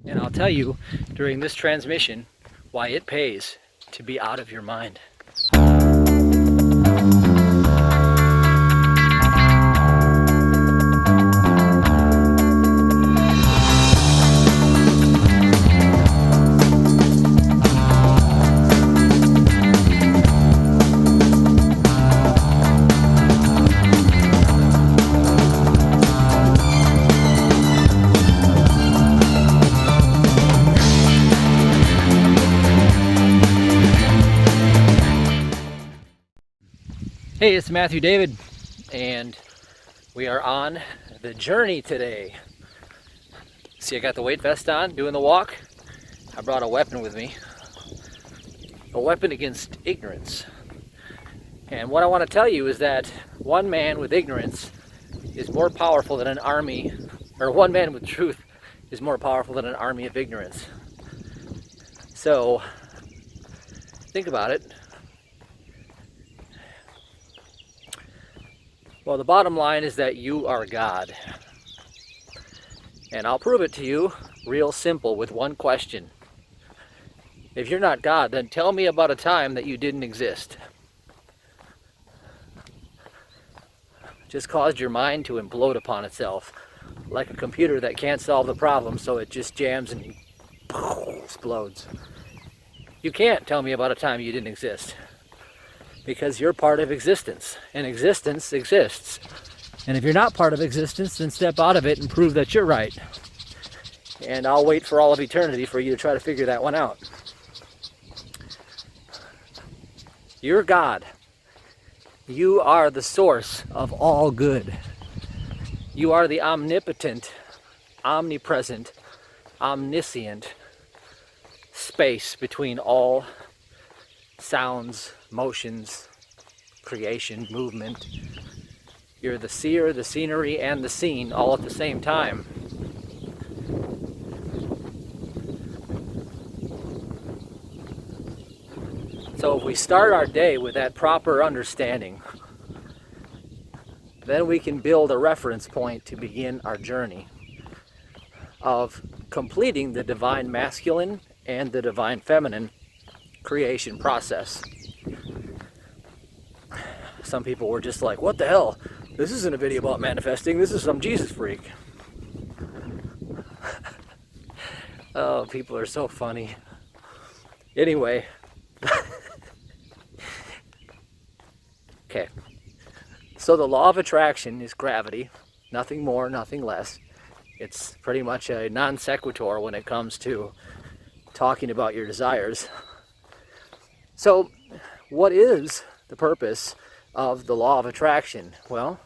And I'll tell you during this transmission why it pays to be out of your mind. Hey, it's Matthew David, and we are on the journey today. See, I got the weight vest on, doing the walk. I brought a weapon with me, a weapon against ignorance. And what I want to tell you is that one man with ignorance is more powerful than an army, or one man with truth is more powerful than an army of ignorance. So, think about it. Well, the bottom line is that you are God. And I'll prove it to you real simple with one question. If you're not God, then tell me about a time that you didn't exist. Just caused your mind to implode upon itself, like a computer that can't solve the problem, so it just jams and explodes. You can't tell me about a time you didn't exist, because you're part of existence, and existence exists. And if you're not part of existence, then step out of it and prove that you're right. And I'll wait for all of eternity for you to try to figure that one out. You're God. You are the source of all good. You are the omnipotent, omnipresent, omniscient space between all sounds, motions, creation, movement. You're the seer, the scenery, and the scene all at the same time. So if we start our day with that proper understanding, then we can build a reference point to begin our journey of completing the divine masculine and the divine feminine creation process. Some people were just like, what the hell? This isn't a video about manifesting, this is some Jesus freak. Oh, people are so funny. Anyway. Okay. So the law of attraction is gravity. Nothing more, nothing less. It's pretty much a non sequitur when it comes to talking about your desires. So, what is the purpose of the law of attraction? Well,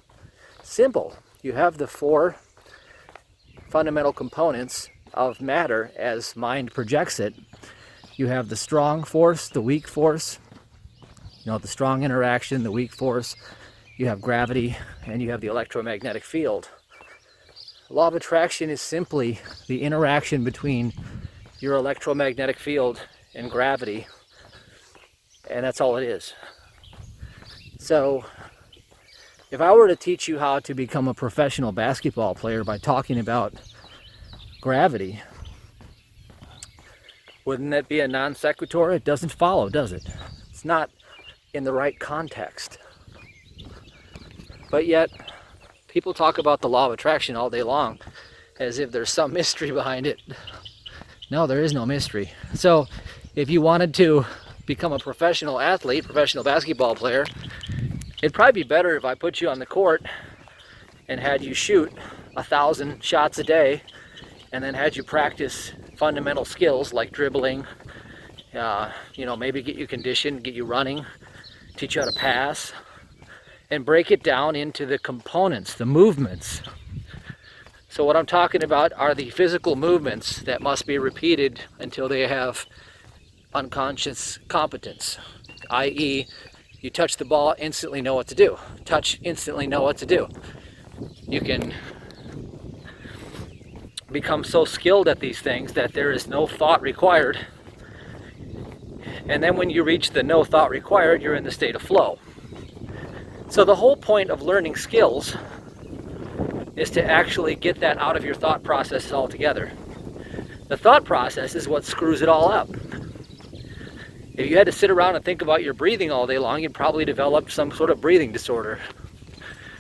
simple. You have the four fundamental components of matter as mind projects it. You have the strong force, the weak force, the strong interaction, the weak force. You have gravity, and you have the electromagnetic field. The law of attraction is simply the interaction between your electromagnetic field and gravity. And that's all it is. So, if I were to teach you how to become a professional basketball player by talking about gravity, wouldn't that be a non sequitur? It doesn't follow, does it? It's not in the right context. But yet, people talk about the law of attraction all day long as if there's some mystery behind it. No, there is no mystery. So, if you wanted to become a professional athlete, professional basketball player, it'd probably be better if I put you on the court and had you shoot 1,000 shots a day, and then had you practice fundamental skills like dribbling, maybe get you conditioned, get you running, teach you how to pass, and break it down into the components, the movements. So what I'm talking about are the physical movements that must be repeated until they have unconscious competence, i.e., you touch the ball, instantly know what to do. Touch, instantly know what to do. You can become so skilled at these things that there is no thought required. And then when you reach the no thought required, you're in the state of flow. So the whole point of learning skills is to actually get that out of your thought process altogether. The thought process is what screws it all up. If you had to sit around and think about your breathing all day long, you'd probably develop some sort of breathing disorder.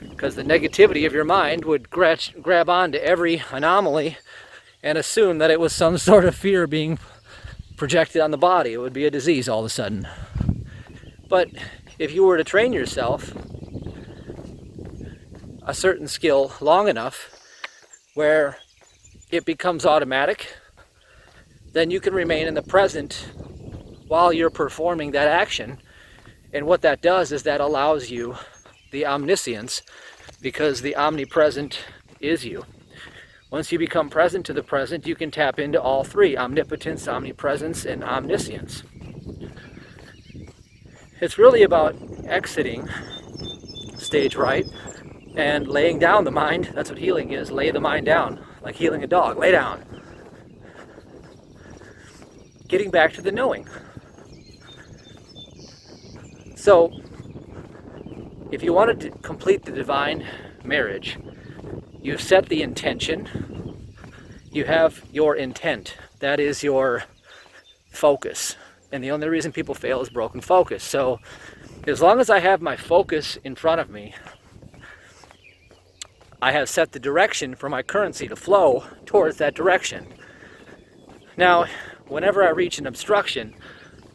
Because the negativity of your mind would grab onto every anomaly and assume that it was some sort of fear being projected on the body. It would be a disease all of a sudden. But if you were to train yourself a certain skill long enough where it becomes automatic, then you can remain in the present while you're performing that action. And what that does is that allows you the omniscience, because the omnipresent is you. Once you become present to the present, you can tap into all three: omnipotence, omnipresence, and omniscience. It's really about exiting stage right and laying down the mind. That's what healing is. Lay the mind down, like healing a dog. Lay down. Getting back to the knowing. So, if you wanted to complete the divine marriage, you've set the intention. You have your intent. That is your focus. And the only reason people fail is broken focus. So, as long as I have my focus in front of me, I have set the direction for my currency to flow towards that direction. Now, whenever I reach an obstruction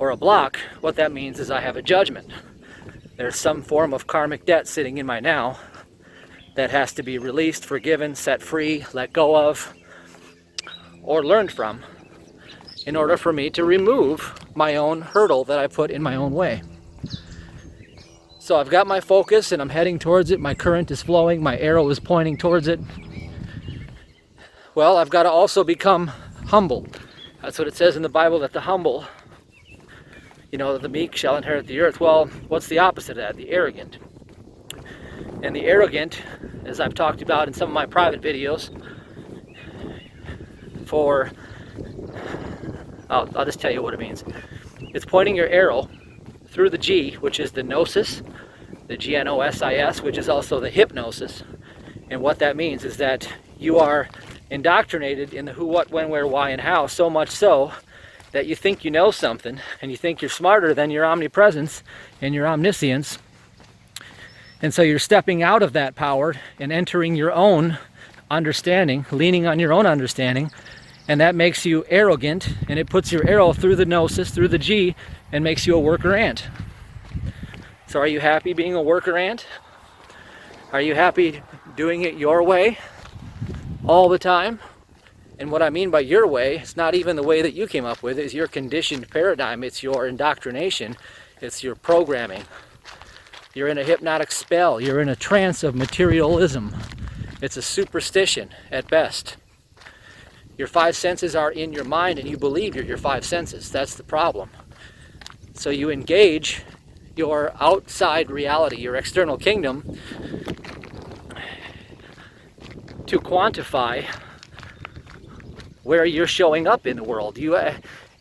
or a block, what that means is I have a judgment. There's some form of karmic debt sitting in my now that has to be released, forgiven, set free, let go of, or learned from, in order for me to remove my own hurdle that I put in my own way. So I've got my focus and I'm heading towards it. My current is flowing. My arrow is pointing towards it. Well, I've got to also become humble. That's what it says in the Bible, that the humble, the meek shall inherit the earth. Well, what's the opposite of that? The arrogant. And the arrogant, as I've talked about in some of my private videos, I'll just tell you what it means. It's pointing your arrow through the G, which is the Gnosis, the Gnosis, which is also the hypnosis. And what that means is that you are indoctrinated in the who, what, when, where, why, and how, so much so that you think you know something, and you think you're smarter than your omnipresence and your omniscience. And so you're stepping out of that power and entering your own understanding, leaning on your own understanding, and that makes you arrogant, and it puts your arrow through the Gnosis, through the G, and makes you a worker ant. So are you happy being a worker ant? Are you happy doing it your way all the time? And what I mean by your way, it's not even the way that you came up with. It's your conditioned paradigm. It's your indoctrination. It's your programming. You're in a hypnotic spell. You're in a trance of materialism. It's a superstition at best. Your five senses are in your mind, and you believe you're your five senses. That's the problem. So you engage your outside reality, your external kingdom, to quantify where you're showing up in the world. You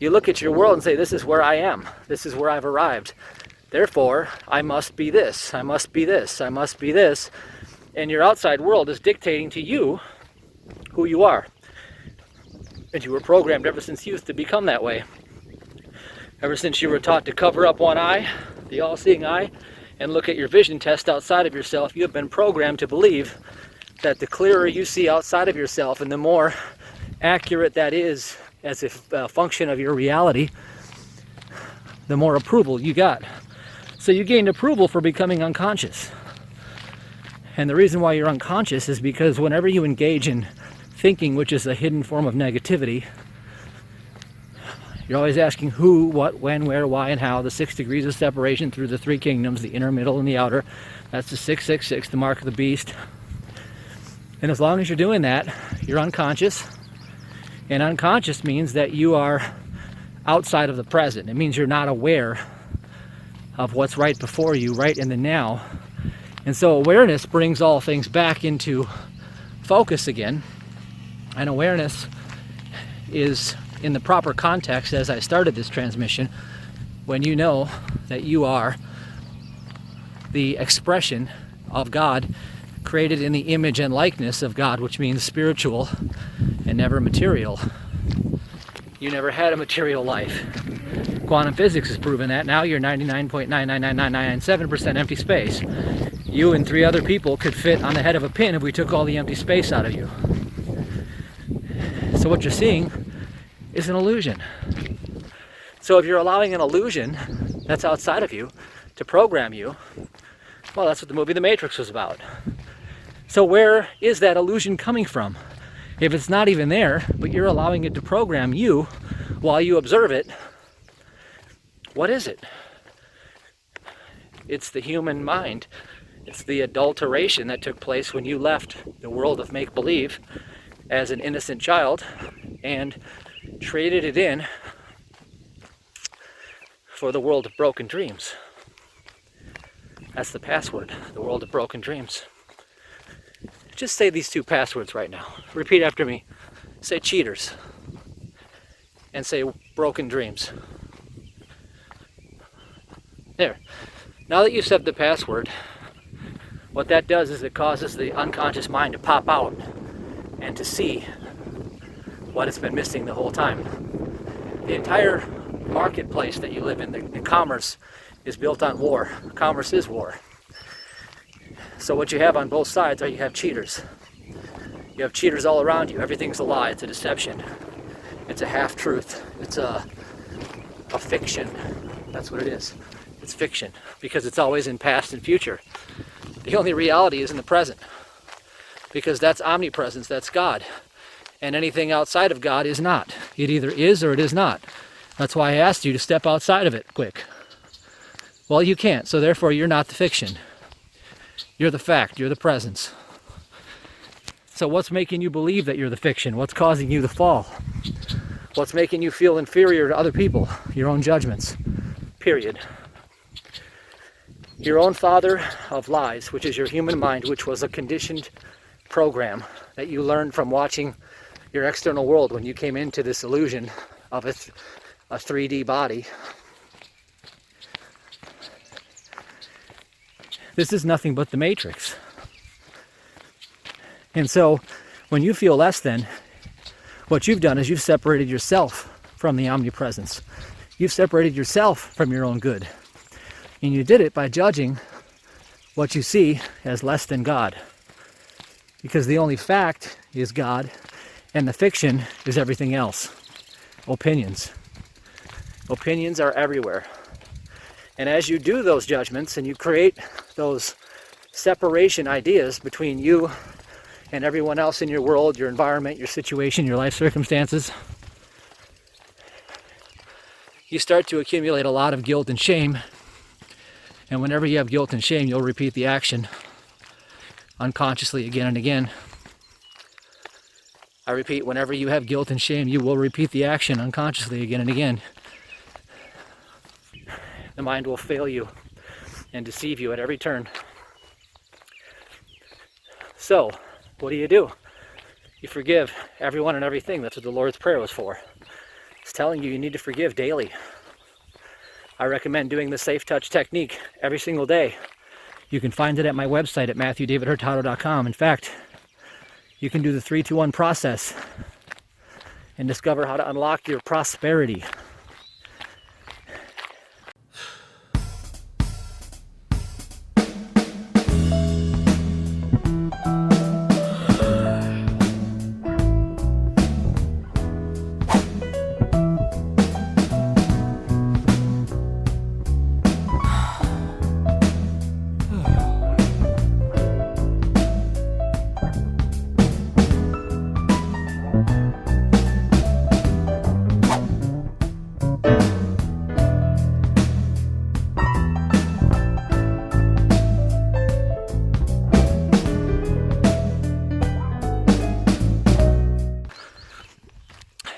look at your world and say, this is where I am. This is where I've arrived. Therefore, I must be this. I must be this. I must be this. And your outside world is dictating to you who you are. And you were programmed ever since youth to become that way. Ever since you were taught to cover up one eye, the all-seeing eye, and look at your vision test outside of yourself, you have been programmed to believe that the clearer you see outside of yourself and the more accurate that is as a function of your reality, the more approval you got. So you gained approval for becoming unconscious. And the reason why you're unconscious is because whenever you engage in thinking, which is a hidden form of negativity, you're always asking who, what, when, where, why, and how, the 6 degrees of separation through the 3 kingdoms, the inner, middle, and the outer. That's the 666, the mark of the beast. And as long as you're doing that, you're unconscious. And unconscious means that you are outside of the present. It means you're not aware of what's right before you, right in the now. And so awareness brings all things back into focus again. And awareness is in the proper context, as I started this transmission, when you know that you are the expression of God, created in the image and likeness of God, which means spiritual and never material. You never had a material life. Quantum physics has proven that. Now you're 99.9999997% empty space. You and 3 other people could fit on the head of a pin if we took all the empty space out of you. So what you're seeing is an illusion. So if you're allowing an illusion that's outside of you to program you, well, that's what the movie The Matrix was about. So where is that illusion coming from? If it's not even there, but you're allowing it to program you while you observe it, what is it? It's the human mind. It's the adulteration that took place when you left the world of make-believe as an innocent child and traded it in for the world of broken dreams. That's the password, the world of broken dreams. Just say these 2 passwords right now. Repeat after me. Say cheaters. And say broken dreams. There. Now that you've said the password, what that does is it causes the unconscious mind to pop out and to see what it's been missing the whole time. The entire marketplace that you live in, the commerce, is built on war. Commerce is war. So what you have on both sides are you have cheaters. You have cheaters all around you. Everything's a lie. It's a deception. It's a half-truth. It's a fiction. That's what it is. It's fiction because it's always in past and future. The only reality is in the present because that's omnipresence. That's God. And anything outside of God is not. It either is or it is not. That's why I asked you to step outside of it quick. Well, you can't, so therefore you're not the fiction. You're the fact, you're the presence. So what's making you believe that you're the fiction? What's causing you to fall? What's making you feel inferior to other people? Your own judgments. Period. Your own father of lies, which is your human mind, which was a conditioned program that you learned from watching your external world when you came into this illusion of a 3D body. This is nothing but the Matrix. And so, when you feel less than, what you've done is you've separated yourself from the omnipresence. You've separated yourself from your own good. And you did it by judging what you see as less than God. Because the only fact is God, and the fiction is everything else. Opinions. Opinions are everywhere. And as you do those judgments and you create those separation ideas between you and everyone else in your world, your environment, your situation, your life circumstances, you start to accumulate a lot of guilt and shame. And whenever you have guilt and shame, you'll repeat the action unconsciously again and again. I repeat, whenever you have guilt and shame, you will repeat the action unconsciously again and again. The mind will fail you and deceive you at every turn. So, what do? You forgive everyone and everything. That's what the Lord's Prayer was for. It's telling you need to forgive daily. I recommend doing the Safe Touch technique every single day. You can find it at my website at MatthewDavidHurtado.com. In fact, you can do the 3-2-1 process and discover how to unlock your prosperity.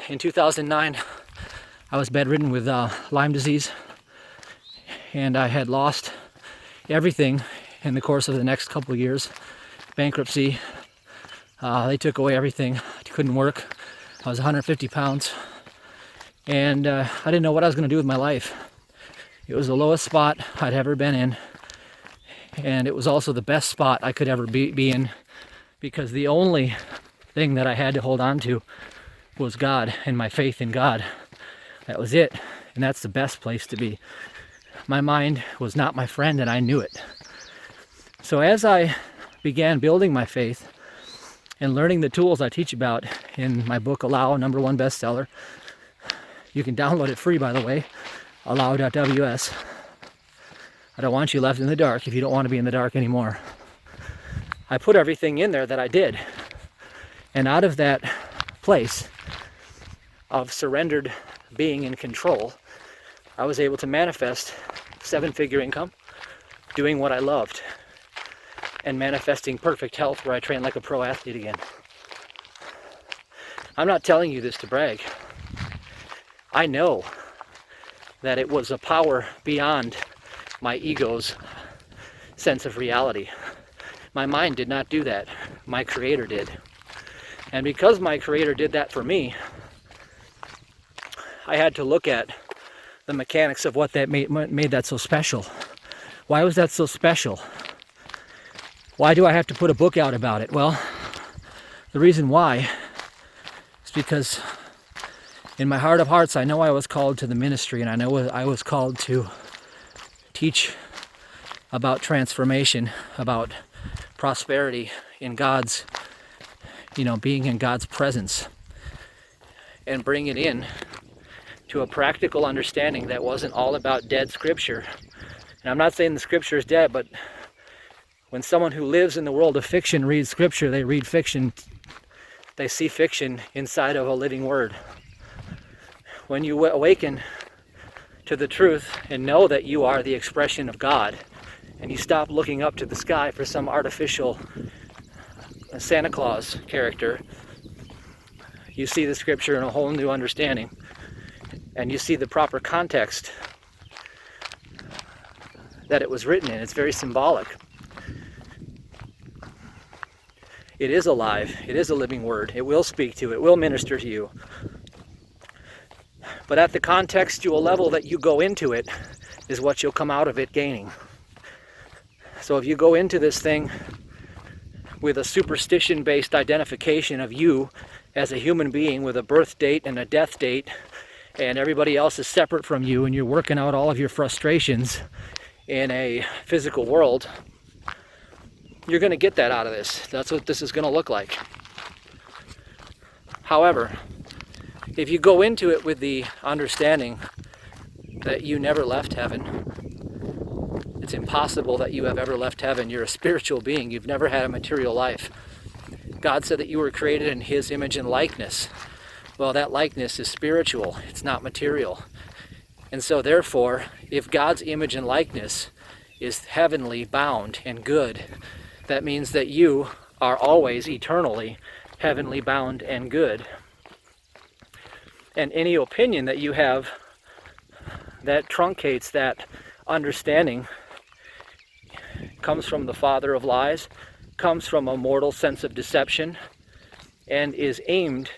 In 2009, I was bedridden with Lyme disease, and I had lost everything in the course of the next couple of years. Bankruptcy, they took away everything. I couldn't work. I was 150 pounds, and I didn't know what I was going to do with my life. It was the lowest spot I'd ever been in, and it was also the best spot I could ever be in, because the only thing that I had to hold on to was God and my faith in God. That was it. And that's the best place to be. My mind was not my friend, and I knew it. So as I began building my faith and learning the tools I teach about in my book, Allow, #1 bestseller. You can download it free, by the way, allow.ws. I don't want you left in the dark if you don't want to be in the dark anymore. I put everything in there that I did. And out of that place of surrendered being in control, I was able to manifest 7-figure income, doing what I loved, and manifesting perfect health where I train like a pro athlete again. I'm not telling you this to brag. I know that it was a power beyond my ego's sense of reality. My mind did not do that. My Creator did. And because my Creator did that for me, I had to look at the mechanics of what that made that so special. Why was that so special? Why do I have to put a book out about it? Well, the reason why is because in my heart of hearts, I know I was called to the ministry, and I know I was called to teach about transformation, about prosperity in God's, being in God's presence, and bring it in to a practical understanding that wasn't all about dead scripture. And I'm not saying the scripture is dead, but when someone who lives in the world of fiction reads scripture, they read fiction, they see fiction inside of a living word. When you awaken to the truth and know that you are the expression of God, and you stop looking up to the sky for some artificial Santa Claus character, you see the scripture in a whole new understanding, and you see the proper context that it was written in. It's very symbolic. It is alive. It is a living word. It will speak to you. It will minister to you. But at the contextual level that you go into it is what you'll come out of it gaining. So if you go into this thing with a superstition-based identification of you as a human being with a birth date and a death date, and everybody else is separate from you, and you're working out all of your frustrations in a physical world, you're going to get that out of this. That's what this is going to look like. However, if you go into it with the understanding that you never left heaven, it's impossible that you have ever left heaven. You're a spiritual being. You've never had a material life. God said that you were created in His image and likeness. Well, that likeness is spiritual. It's not material. And so therefore, if God's image and likeness is heavenly bound and good, that means that you are always eternally heavenly bound and good. And any opinion that you have that truncates that understanding comes from the father of lies, comes from a mortal sense of deception, and is aimed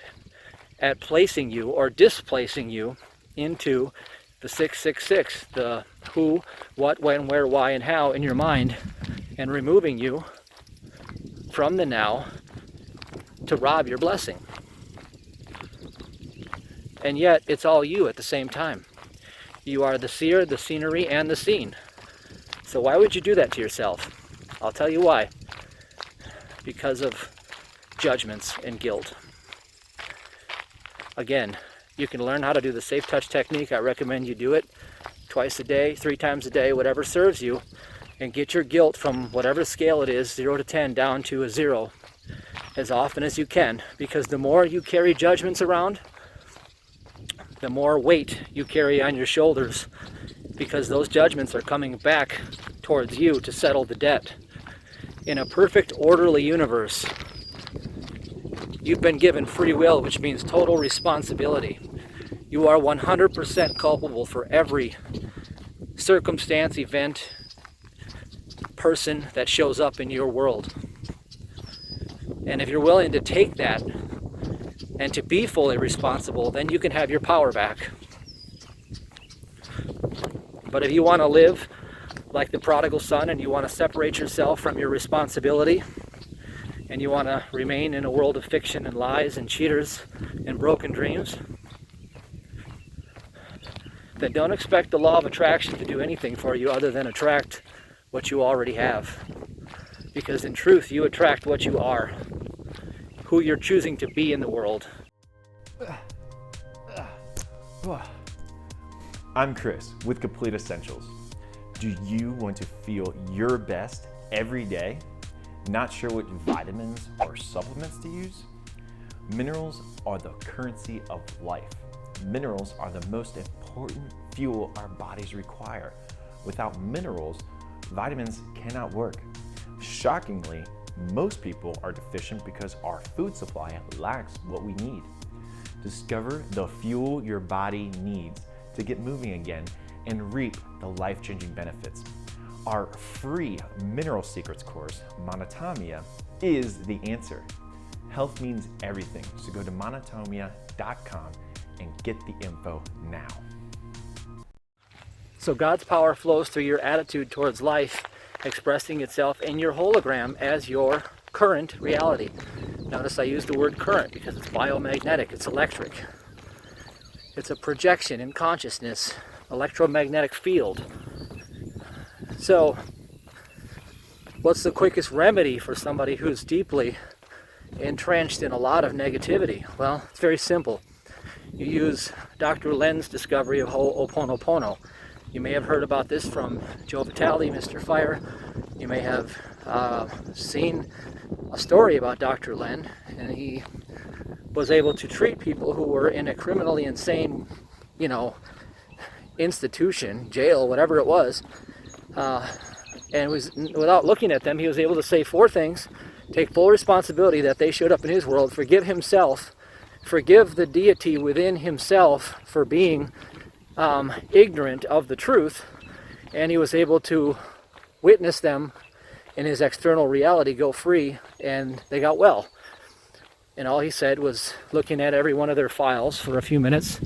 at placing you or displacing you into the 666, the who, what, when, where, why, and how in your mind, and removing you from the now to rob your blessing. And yet, it's all you at the same time. You are the seer, the scenery, and the scene. So why would you do that to yourself? I'll tell you why. Because of judgments and guilt. Again, you can learn how to do the safe touch technique. I recommend you do it twice a day, 3 times a day, whatever serves you, and get your guilt from whatever scale it is, 0 to 10, down to a 0 as often as you can. Because the more you carry judgments around, the more weight you carry on your shoulders, because those judgments are coming back towards you to settle the debt. In a perfect, orderly universe, you've been given free will, which means total responsibility. You are 100% culpable for every circumstance, event, person that shows up in your world. And if you're willing to take that and to be fully responsible, then you can have your power back. But if you want to live like the prodigal son and you want to separate yourself from your responsibility, and you want to remain in a world of fiction and lies and cheaters and broken dreams, then don't expect the law of attraction to do anything for you other than attract what you already have. Because in truth, you attract what you are, who you're choosing to be in the world. I'm Chris with Complete Essentials. Do you want to feel your best every day? Not sure what vitamins or supplements to use? Minerals are the currency of life. Minerals are the most important fuel our bodies require. Without minerals, vitamins cannot work. Shockingly, most people are deficient because our food supply lacks what we need. Discover the fuel your body needs to get moving again and reap the life-changing benefits. Our free Mineral Secrets course, Monotomia, is the answer. Health means everything, so go to monotomia.com and get the info now. So God's power flows through your attitude towards life, expressing itself in your hologram as your current reality. Notice I use the word current because it's biomagnetic, it's electric. It's a projection in consciousness, electromagnetic field. So, what's the quickest remedy for somebody who's deeply entrenched in a lot of negativity? Well, it's very simple. You use Dr. Len's discovery of Hooponopono. You may have heard about this from Joe Vitale, Mr. Fire. You may have seen a story about Dr. Len, and he was able to treat people who were in a criminally insane, institution, jail, whatever it was, and was, without looking at them, he was able to say 4 things: take full responsibility that they showed up in his world, forgive himself, forgive the deity within himself for being ignorant of the truth, and he was able to witness them in his external reality go free, and they got well. And all he said was, looking at every one of their files for a few minutes,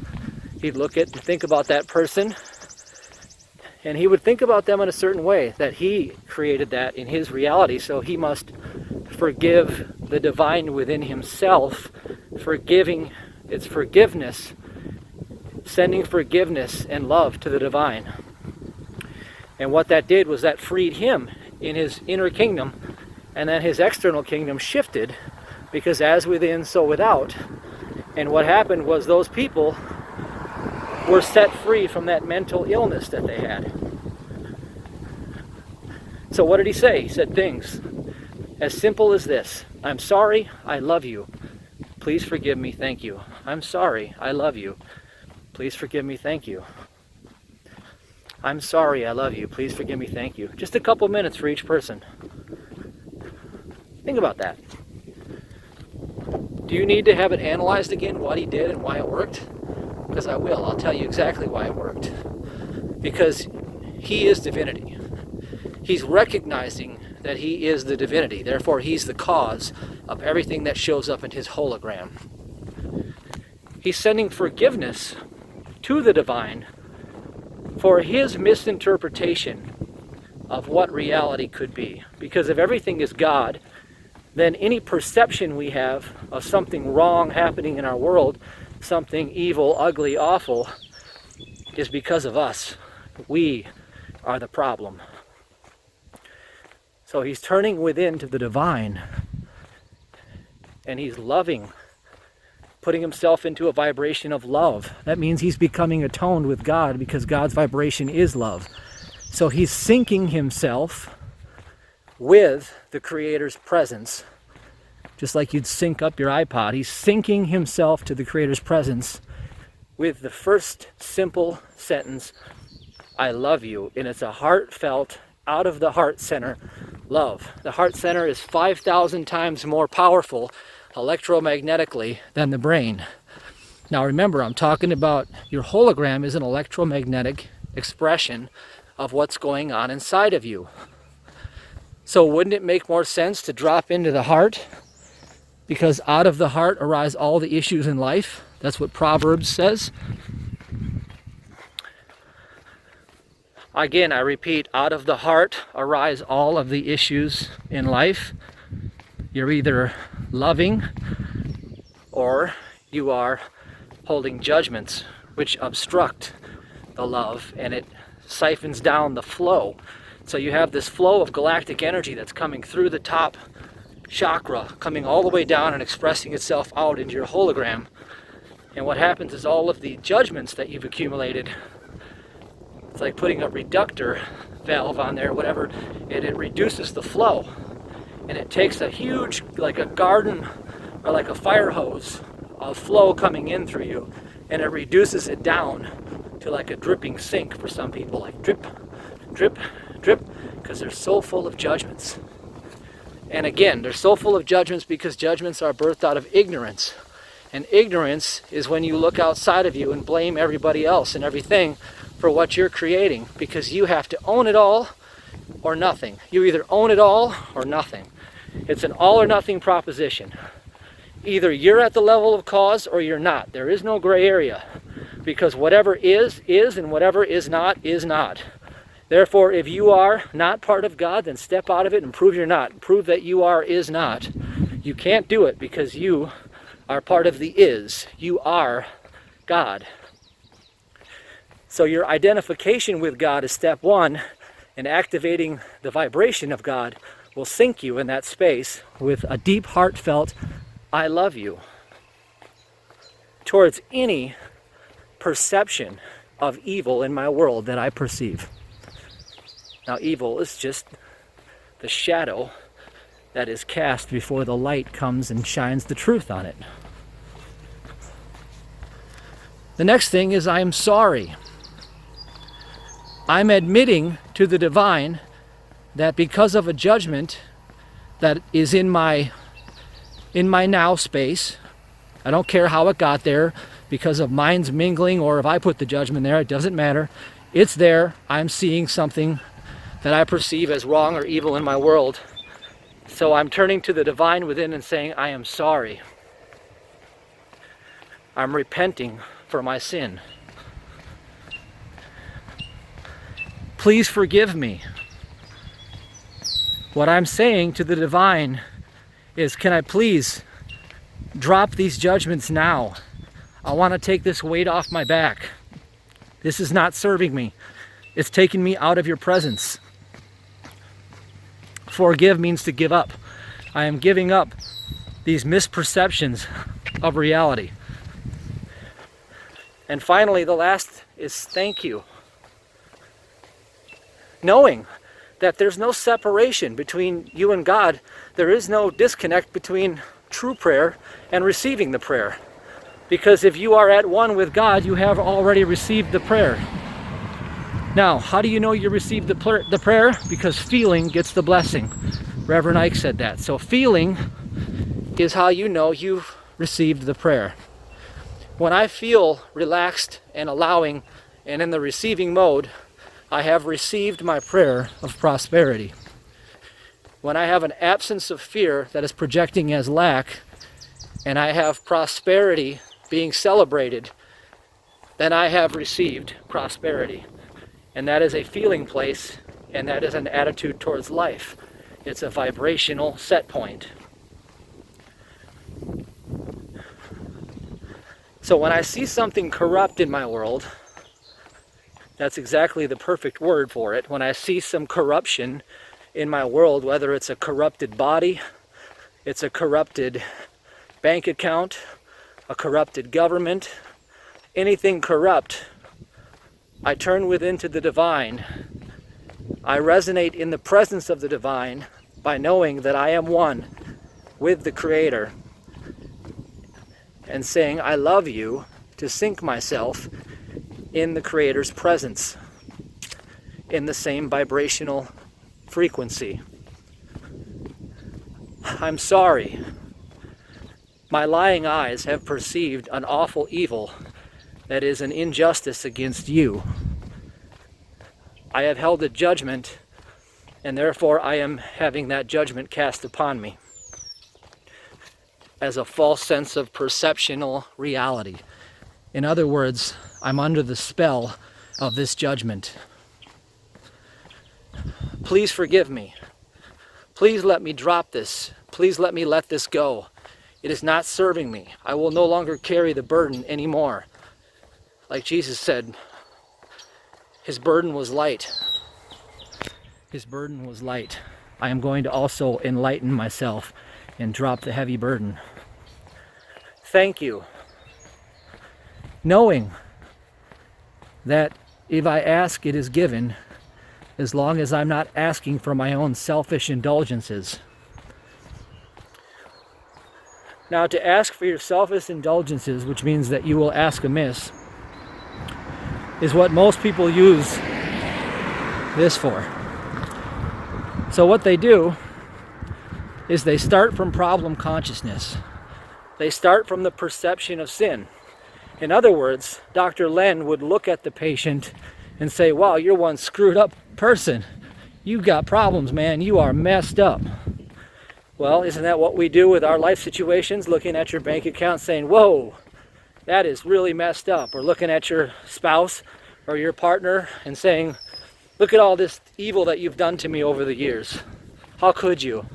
he'd look at and think about that person, and he would think about them in a certain way, that he created that in his reality, so he must forgive the divine within himself. It's forgiveness, sending forgiveness and love to the divine. And what that did was that freed him in his inner kingdom, and then his external kingdom shifted, because as within, so without. And what happened was those people were set free from that mental illness that they had. So what did he say? He said things as simple as this: I'm sorry, I love you. Please forgive me, thank you. I'm sorry, I love you. Please forgive me, thank you. I'm sorry, I love you. Please forgive me, thank you. Just a couple minutes for each person. Think about that. Do you need to have it analyzed again, what he did and why it worked? Because I will. I'll tell you exactly why it worked. Because he is divinity. He's recognizing that he is the divinity. Therefore, he's the cause of everything that shows up in his hologram. He's sending forgiveness to the divine for his misinterpretation of what reality could be. Because if everything is God, then any perception we have of something wrong happening in our world, something evil, ugly, awful, is because of us. We are the problem. So he's turning within to the divine, and he's loving, putting himself into a vibration of love. That means he's becoming atoned with God, because God's vibration is love. So he's syncing himself with the Creator's presence, just like you'd sync up your iPod. He's syncing himself to the Creator's presence with the first simple sentence, I love you. And it's a heartfelt, out of the heart center love. The heart center is 5,000 times more powerful electromagnetically than the brain. Now remember, I'm talking about your hologram is an electromagnetic expression of what's going on inside of you. So wouldn't it make more sense to drop into the heart? Because out of the heart arise all the issues in life. That's what Proverbs says. Again, I repeat, out of the heart arise all of the issues in life. You're either loving or you are holding judgments which obstruct the love, and it siphons down the flow. So you have this flow of galactic energy that's coming through the top chakra, coming all the way down and expressing itself out into your hologram. And what happens is all of the judgments that you've accumulated, it's like putting a reductor valve on there, whatever, it reduces the flow. And it takes a huge, like a garden or like a fire hose of flow coming in through you, and it reduces it down to like a dripping sink for some people, like drip, drip, drip, because they're so full of judgments. And again, they're so full of judgments because judgments are birthed out of ignorance. And ignorance is when you look outside of you and blame everybody else and everything for what you're creating, because you have to own it all or nothing. You either own it all or nothing. It's an all or nothing proposition. Either you're at the level of cause or you're not. There is no gray area, because whatever is and whatever is not is not. Therefore, if you are not part of God, then step out of it and prove you're not. Prove that you are is not. You can't do it because you are part of the is. You are God. So your identification with God is step one, and activating the vibration of God will sink you in that space with a deep, heartfelt, I love you, towards any perception of evil in my world that I perceive. Now, evil is just the shadow that is cast before the light comes and shines the truth on it. The next thing is I am sorry. I'm admitting to the divine that because of a judgment that is in my now space, I don't care how it got there, because of minds mingling or if I put the judgment there, it doesn't matter. It's there. I'm seeing something that I perceive as wrong or evil in my world. So I'm turning to the divine within and saying, I am sorry. I'm repenting for my sin. Please forgive me. What I'm saying to the divine is, can I please drop these judgments now? I want to take this weight off my back. This is not serving me. It's taking me out of your presence. Forgive means to give up. I am giving up these misperceptions of reality. And finally, the last is thank you. Knowing that there's no separation between you and God, there is no disconnect between true prayer and receiving the prayer. Because if you are at one with God, you have already received the prayer. Now, how do you know you received the prayer? Because feeling gets the blessing. Reverend Ike said that. So feeling is how you know you've received the prayer. When I feel relaxed and allowing and in the receiving mode, I have received my prayer of prosperity. When I have an absence of fear that is projecting as lack, and I have prosperity being celebrated, then I have received prosperity. And that is a feeling place, and that is an attitude towards life. It's a vibrational set point. So when I see something corrupt in my world, that's exactly the perfect word for it. When I see some corruption in my world, whether it's a corrupted body, it's a corrupted bank account, a corrupted government, anything corrupt, I turn within to the divine. I resonate in the presence of the divine by knowing that I am one with the Creator, and saying, I love you, to sync myself in the Creator's presence, in the same vibrational frequency. I'm sorry. My lying eyes have perceived an awful evil that is an injustice against you. I have held a judgment, and therefore I am having that judgment cast upon me as a false sense of perceptional reality. In other words, I'm under the spell of this judgment. Please forgive me. Please let me drop this Please let me let this go. It is not serving me. I will no longer carry the burden anymore. Like Jesus said, his burden was light. His burden was light. I am going to also enlighten myself and drop the heavy burden. Thank you. Knowing that if I ask, it is given, as long as I'm not asking for my own selfish indulgences. Now, to ask for your selfish indulgences, which means that you will ask amiss, is what most people use this for. So what they do is they start from problem consciousness. They start from the perception of sin. In other words, Dr. Len would look at the patient and say, wow, you're one screwed up person. You've got problems, man. You are messed up. Well, isn't that what we do with our life situations? Looking at your bank account saying, whoa, that is really messed up. Or looking at your spouse or your partner and saying, look at all this evil that you've done to me over the years. How could you?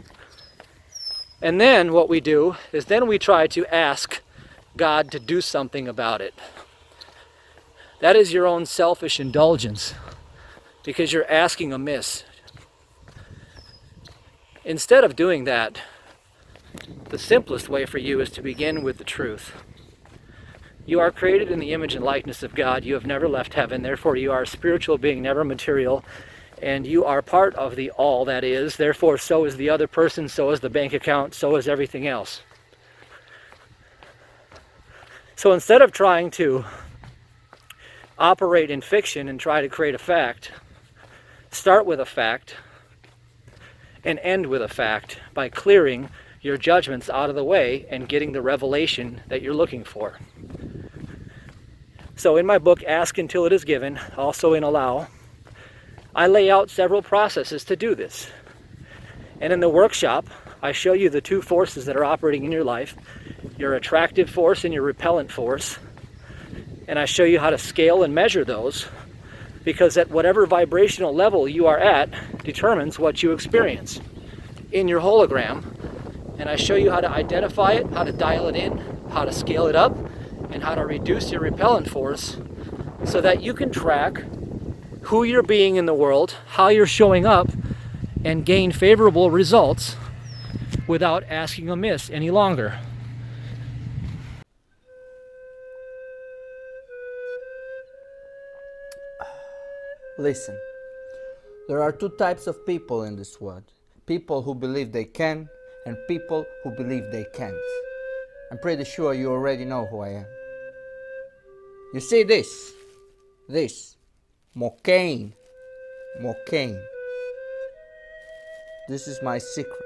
And then what we do is then we try to ask God to do something about it. That is your own selfish indulgence, because you're asking amiss. Instead of doing that, the simplest way for you is to begin with the truth. You are created in the image and likeness of God. You have never left heaven. Therefore, you are a spiritual being, never material. And you are part of the all that is. Therefore, so is the other person, so is the bank account, so is everything else. So instead of trying to operate in fiction and try to create a fact, start with a fact and end with a fact by clearing your judgments out of the way and getting the revelation that you're looking for. So in my book, Ask Until It Is Given, also in Allow, I lay out several processes to do this. And in the workshop, I show you the two forces that are operating in your life, your attractive force and your repellent force. And I show you how to scale and measure those, because at whatever vibrational level you are at determines what you experience in your hologram. And I show you how to identify it, how to dial it in, how to scale it up, and how to reduce your repellent force so that you can track who you're being in the world, how you're showing up, and gain favorable results without asking amiss any longer. Listen, there are two types of people in this world. People who believe they can and people who believe they can't. I'm pretty sure you already know who I am. You see this, MOCAINE. This is my secret.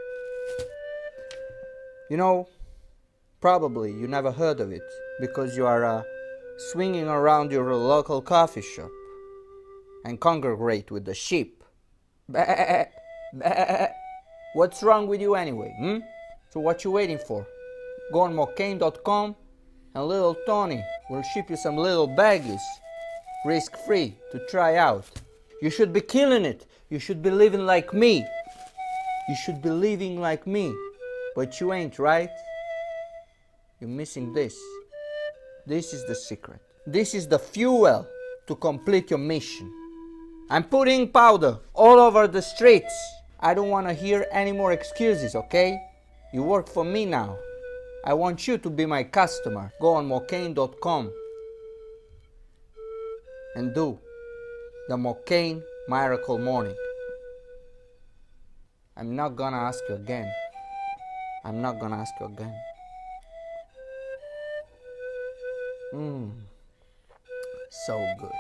You know, probably you never heard of it because you are swinging around your local coffee shop and congregate with the sheep. Bah, bah. What's wrong with you anyway? So what you waiting for? Go on MOCAINE.com and little Tony will ship you some little baggies, risk-free, to try out. You should be killing it. You should be living like me. You should be living like me. But you ain't, right? You're missing this. This is the secret. This is the fuel to complete your mission. I'm putting powder all over the streets. I don't want to hear any more excuses, okay? You work for me now. I want you to be my customer. Go on MOCAINE.com and do the MOCAINE Miracle Morning. I'm not gonna ask you again. I'm not gonna ask you again. So good.